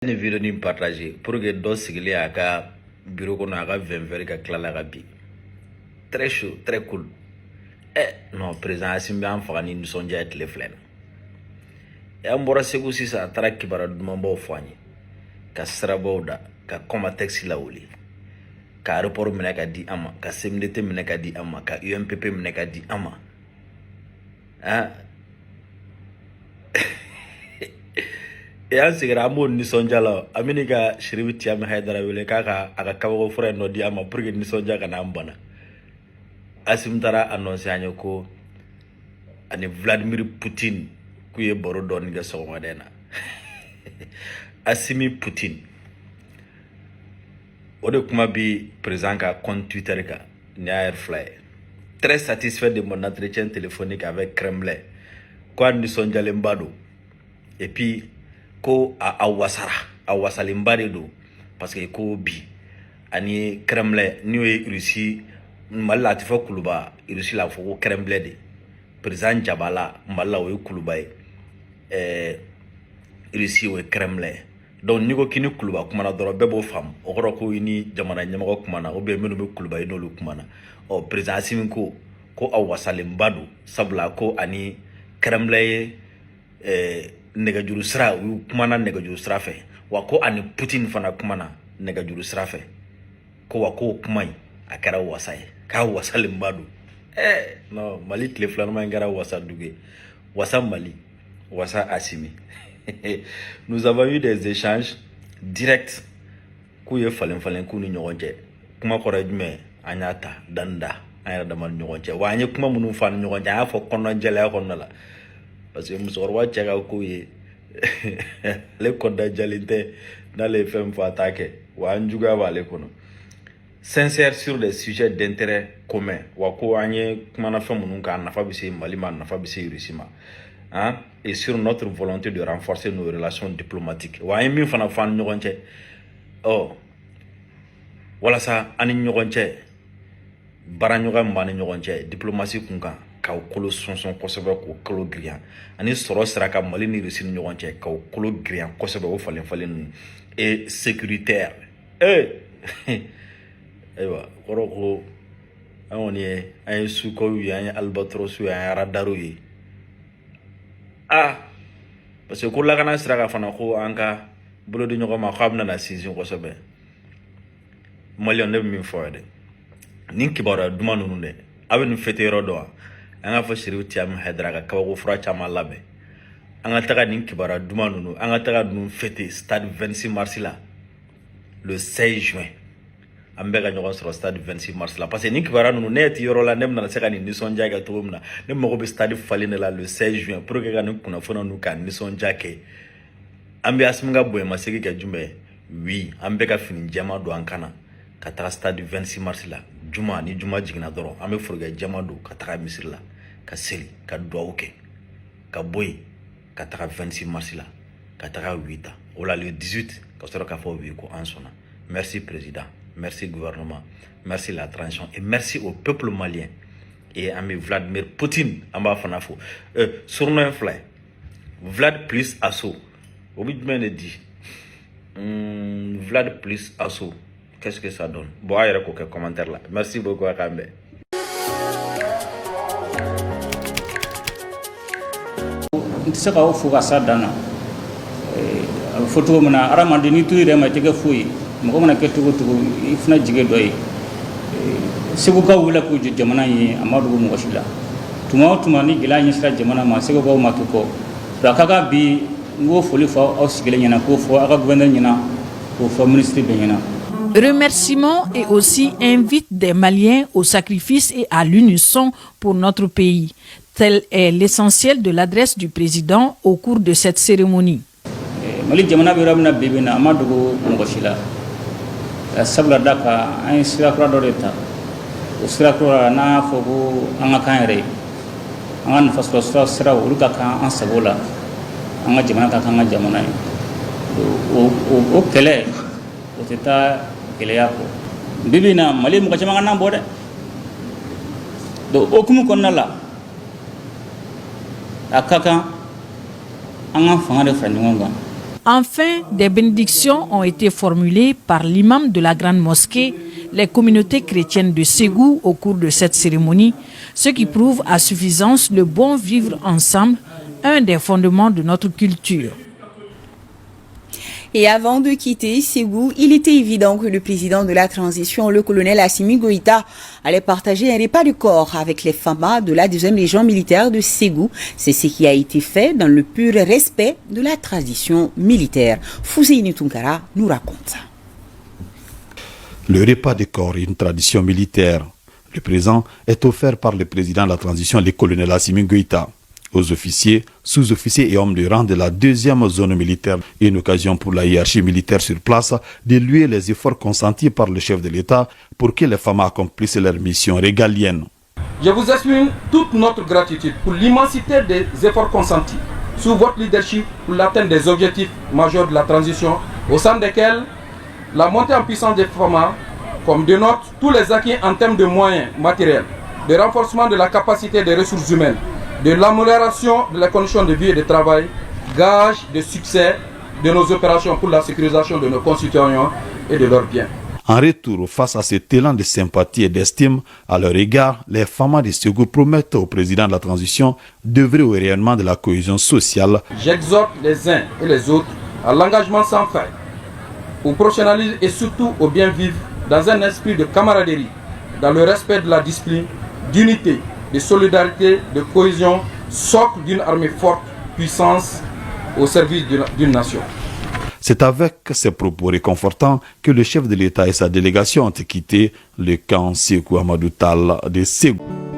Ni video ni partager pour que dos sigili aka bureau kono aka 20 vers ka klala ka bi très chaud très cool non président Asim an fagani ni sonja et le flen e ambora segu sisa tara kibara duma bo fani ka sraboda ka koma taxi lawli ka aéroport mena ka di ama ka semdete mena ka di ama ka UMPP mena ka di ama ya sigira amo ni sonjala aminika shiribiti ya Haidara wele kaka akakawo friend no di ama pour que ni sonja kana ambana Asim tara annonce anyo ko ani Vladimir Putin kuye boro don ga so madena Asimi Putin ode kuma bi président ka compte Twitter ka ni Airfly très satisfait de mon entretien téléphonique avec Kremlin quoi ni sonjale mbado et puis ko awasalimbare do parce que ko bi ani Kremlin ni Russie malla tifa kuluba Russie la fo Kremlin de président Jabala malla o kuluba Russie o Kremlin donc ni ko kini kuluba kuma na doro bebo fam o goro ko ni jamana nyamago kuma na o be menu be kuluba ino lu kuma na o président Assimi ko awasalimbado sabla ko ani Kremlin nega juru sra kumana nega juru sra fe wako ani Putin fana kumana nega juru sra fe ko wako kumai akara wasai ka wasalim badu no Mali telefon ma ngara wasa duge wasa Mali wasa Assimi nous avons eu des échanges directs ku ye falen ku ni nyogonje kuma korajme anyata danda ayra damal nyogonje wanye kuma munu fan nyogonje afo kono jele ko nala parce que musorwa tchaka ko ye le koda jalinte dans les femmes faut attaquer wa njuga wale kono sincère sur des sujets d'intérêt commun wa ko anye kuma na femme nunka na fa bisi malima na fa bisi rusima et sur notre volonté de renforcer nos relations diplomatiques wa yemi fana fan nyogonche wala sa ani nyogonche baranyoga mbane nyogonche diplomatie kunka ka kolo sonson kosebe ko kolo grian ani soro sraka Mali ni Russie ni nyogonche ka kolo grian kosebe o falen et sécuritaire ewa koroko awoni ay suko wi ay albatros wi ay radaru yi parce que ko la kana sraka fana ko anka bolo di nyogoma xamna na season kosebe Mali on ne mi foide ninki bara duma nunu de aben fetero do anga fa shiribiti ya Haidara ka kawo fura chama labe anga taga ninki bara duma nunu anga taga dunu fete stade 26 mars là le 16 juin ambega nyogon sur stade 26 mars là parce que ninki bara nunu net yoro la nem na seka ni sonja ga tugumna nem mo be stade falene là le 16 juin pour que ga kuna fona nu kan ni sonja ke ambe asminga boy maseki ka jumbe oui ambega fini jama do ankana ka taga stade 26 mars là juma ni juma jigna doro ambe furga jama do ka taga misir la ka seli ka douauke ka boy ka taga 26 mars là ka taga 8 ans wala le 18 ka soro ka fo wi ko ansona merci président merci gouvernement merci la transition et merci au peuple malien et ami Vladimir Poutine amba fanafo surnom fly Vlad plus asso obi mene di Vlad plus asso. Qu'est-ce que ça donne? Bon, il y a quelques commentaires là. Merci beaucoup, Akambe. C'est pas au fou à ça, Dana. Photo, mona, aramandini, tu irais ma tige fouille. Mokona ketu, il faut na jige doy. C'est beaucoup où la couche de Jamana y Amadou Moshila. Tumani, Gilani, Jamana, Masego, Makiko. La Kaka bi, go fully for us, Gilena, go for Agagwenana, go for Ministry Benina. Remerciements et aussi invite des Maliens au sacrifice et à l'unisson pour notre pays. Tel est l'essentiel de l'adresse du président au cours de cette cérémonie. Mali jamana bi ramna bibina amadugo ngoshila. Sabla daka ay sira kura doreta. Sira kura na fogo anga kanre. Anga faslo sira uruka kan ansabola. Anga jamana ka kan jamana. O kele o teta keleyako bibina Mali mu kachama ngana bode do okumu konnala akaka anga fangare franjonga Enfin, des bénédictions ont été formulées par l'imam de la grande mosquée, les communautés chrétiennes de Ségou au cours de cette cérémonie, ce qui prouve à suffisance le bon vivre ensemble, un des fondements de notre culture. Et avant de quitter Ségou, il était évident que le président de la transition, le colonel Assimi Goïta, allait partager un repas de corps avec les FAMA de la 2e Légion militaire de Ségou. C'est ce qui a été fait dans le pur respect de la tradition militaire. Fousseini Tunkara nous raconte. Le repas de corps est une tradition militaire. Le présent est offert par le président de la transition, le colonel Assimi Goïta, aux officiers, sous-officiers et hommes de rang de la 2e zone militaire. Une occasion pour la hiérarchie militaire sur place de louer les efforts consentis par le chef de l'État pour que les femmes accomplissent leur mission régalienne. Je vous exprime toute notre gratitude pour l'immensité des efforts consentis sous votre leadership pour l'atteinte des objectifs majeurs de la transition, au sein desquels la montée en puissance des FAMA, comme dénote tous les acquis en termes de moyens matériels, de renforcement de la capacité des ressources humaines, de l'amélioration de la condition de vie et de travail, gage de succès de nos opérations pour la sécurisation de nos concitoyens et de leurs biens. En retour, face à cet élan de sympathie et d'estime à leur égard, les FAMA de Ségou promettent au président de la transition d'œuvrer au rayonnement de la cohésion sociale. J'exhorte les uns et les autres à l'engagement sans faille, au professionnalisme et surtout au bien vivre dans un esprit de camaraderie, dans le respect de la discipline, d'unité, de solidarité, de cohésion, socle d'une armée forte, puissance au service d'une nation. C'est avec ces propos réconfortants que le chef de l'État et sa délégation ont quitté le camp Sékou Amadou Tall de Ségou.